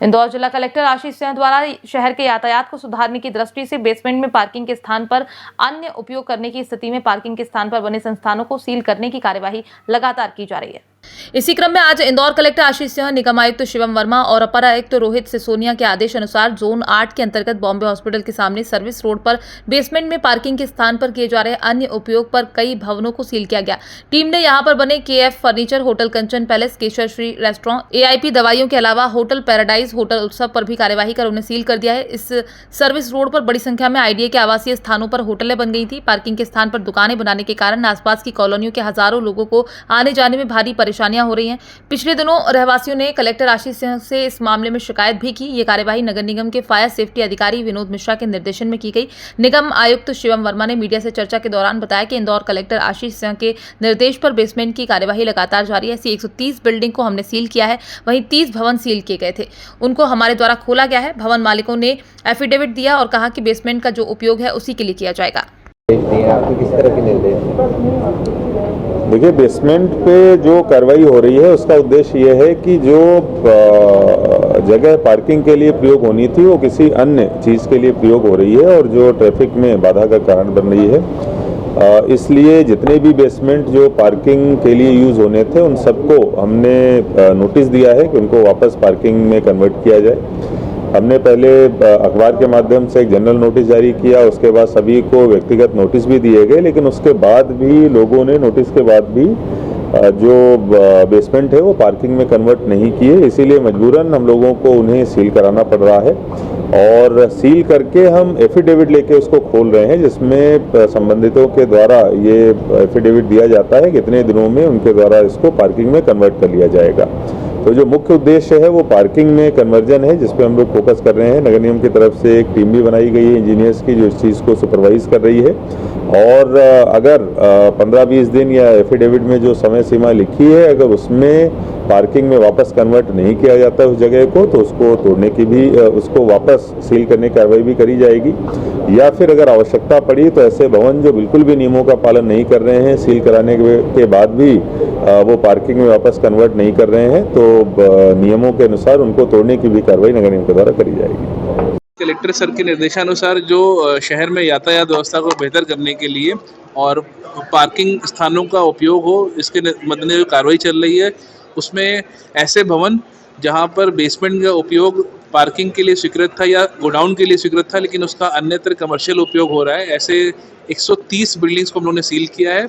इंदौर जिला कलेक्टर आशीष सिंह द्वारा शहर के यातायात को सुधारने की दृष्टि से बेसमेंट में पार्किंग के स्थान पर अन्य उपयोग करने की स्थिति में पार्किंग के स्थान पर बने संस्थानों को सील करने की कार्यवाही लगातार की जा रही है। इसी क्रम में आज इंदौर कलेक्टर आशीष सिंह, निगम आयुक्त शिवम वर्मा और अपर आयुक्त रोहित सिसोदिया के आदेश अनुसार जोन 8 के अंतर्गत बॉम्बे हॉस्पिटल के सामने सर्विस रोड पर बेसमेंट में पार्किंग के स्थान पर किए जा रहे अन्य उपयोग पर कई भवनों को सील किया गया। टीम ने यहां पर बने KF फर्नीचर, होटल कंचन पैलेस, केशर श्री रेस्टोरेंट, AIP दवाइयों के अलावा होटल पैराडाइज, होटल उत्सव पर भी कार्यवाही कर उन्हें सील कर दिया है। इस सर्विस रोड पर बड़ी संख्या में IDA के आवासीय स्थानों पर होटलें बन गई थी। पार्किंग के स्थान पर दुकानें बनाने के कारण आसपास की कॉलोनियों के हजारों लोगों को आने जाने में भारी परेशानियां हो रही हैं। पिछले दिनों रहवासियों ने कलेक्टर आशीष सिंह से इस मामले में शिकायत भी की। ये कार्यवाही नगर निगम के फायर सेफ्टी अधिकारी विनोद मिश्रा के निर्देशन में की गई। निगम आयुक्त शिवम वर्मा ने मीडिया से चर्चा के दौरान बताया कि इंदौर कलेक्टर आशीष सिंह के निर्देश पर बेसमेंट की कार्यवाही लगातार जारी है। ऐसी 130 बिल्डिंग को हमने सील किया है, वहीं 30 भवन सील किए गए थे, उनको हमारे द्वारा खोला गया है। भवन मालिकों ने एफिडेविट दिया और कहा कि बेसमेंट का जो उपयोग है उसी के लिए किया जाएगा। किस तरह के निर्देश? देखिए, बेसमेंट पे जो कार्रवाई हो रही है उसका उद्देश्य ये है कि जो जगह पार्किंग के लिए प्रयोग होनी थी वो किसी अन्य चीज़ के लिए प्रयोग हो रही है और जो ट्रैफिक में बाधा का कारण बन रही है। इसलिए जितने भी बेसमेंट जो पार्किंग के लिए यूज़ होने थे उन सबको हमने नोटिस दिया है कि उनको वापस पार्किंग में कन्वर्ट किया जाए। हमने पहले अखबार के माध्यम से एक जनरल नोटिस जारी किया, उसके बाद सभी को व्यक्तिगत नोटिस भी दिए गए, लेकिन उसके बाद भी लोगों ने नोटिस के बाद भी जो बेसमेंट है वो पार्किंग में कन्वर्ट नहीं किए। इसीलिए मजबूरन हम लोगों को उन्हें सील कराना पड़ रहा है और सील करके हम एफिडेविट लेके उसको खोल रहे हैं, जिसमें संबंधितों के द्वारा ये एफिडेविट दिया जाता है कितने दिनों में उनके द्वारा इसको पार्किंग में कन्वर्ट कर लिया जाएगा। तो जो मुख्य उद्देश्य है वो पार्किंग में कन्वर्जन है, जिस पे हम लोग फोकस कर रहे हैं। नगर निगम की तरफ से एक टीम भी बनाई गई है इंजीनियर्स की, जो इस चीज़ को सुपरवाइज कर रही है। और अगर 15-20 दिन या एफिडेविट में जो समय सीमा लिखी है, अगर उसमें पार्किंग में वापस कन्वर्ट नहीं किया जाता उस जगह को, तो उसको तोड़ने की भी, उसको वापस सील करने की कार्रवाई भी करी जाएगी। या फिर अगर आवश्यकता पड़ी तो ऐसे भवन जो बिल्कुल भी नियमों का पालन नहीं कर रहे हैं, सील कराने के बाद भी वो पार्किंग में वापस कन्वर्ट नहीं कर रहे हैं, तो नियमों के अनुसार उनको तोड़ने की भी कार्रवाई नगर निगम के द्वारा करी जाएगी। कलेक्टर सर के निर्देशानुसार जो शहर में यातायात व्यवस्था को बेहतर करने के लिए और पार्किंग स्थानों का उपयोग हो, इसके मद्देनजर कार्रवाई चल रही है। उसमें ऐसे भवन जहां पर बेसमेंट का उपयोग पार्किंग के लिए स्वीकृत था या गोडाउन के लिए स्वीकृत था, लेकिन उसका अन्यत्र कमर्शियल उपयोग हो रहा है, ऐसे 130 बिल्डिंग्स को हम लोगों ने सील किया है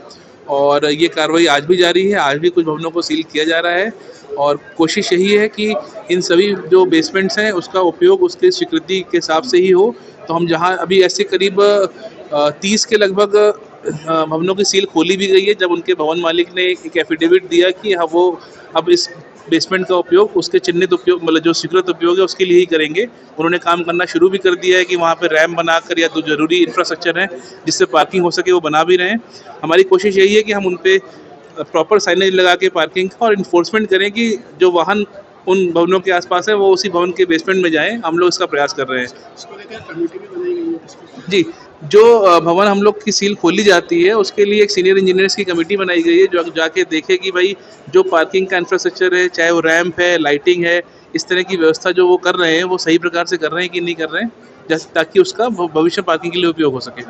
और ये कार्रवाई आज भी जारी है। आज भी कुछ भवनों को सील किया जा रहा है और कोशिश यही है कि इन सभी जो बेसमेंट्स हैं उसका उपयोग उसके स्वीकृति के हिसाब से ही हो। तो हम जहां अभी ऐसे करीब 30 के लगभग भवनों की सील खोली भी गई है, जब उनके भवन मालिक ने एक एफिडेविट दिया कि हाँ वो अब इस बेसमेंट का उपयोग उसके चिन्हित उपयोग, मतलब जो स्वीकृत उपयोग है उसके लिए ही करेंगे। उन्होंने काम करना शुरू भी कर दिया है कि वहाँ पे रैम्प बनाकर या जो जरूरी इंफ्रास्ट्रक्चर है जिससे पार्किंग हो सके वो बना भी रहे हैं। हमारी कोशिश यही है कि हम उन पे प्रॉपर साइनेज लगा के पार्किंग का और इन्फोर्समेंट करें कि जो वाहन उन भवनों के आसपास है वो उसी भवन के बेसमेंट में जाएं। हम लोग इसका प्रयास कर रहे हैं। जी, जो भवन हम लोग की सील खोली जाती है उसके लिए एक सीनियर इंजीनियर्स की कमेटी बनाई गई है जो जाके देखे कि भाई जो पार्किंग का इंफ्रास्ट्रक्चर है, चाहे वो रैंप है, लाइटिंग है, इस तरह की व्यवस्था जो वो कर रहे हैं वो सही प्रकार से कर रहे हैं कि नहीं कर रहे हैं, जैसे ताकि उसका भविष्य पार्किंग के लिए उपयोग हो सके।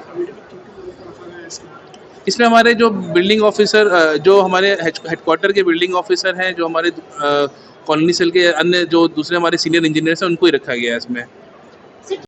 इसमें हमारे जो बिल्डिंग ऑफिसर, जो हमारे हेडक्वार्टर के बिल्डिंग ऑफिसर हैं, जो हमारे कॉलोनी सेल के अन्य जो दूसरे हमारे सीनियर इंजीनियर्स हैं, उनको ही रखा गया है इसमें।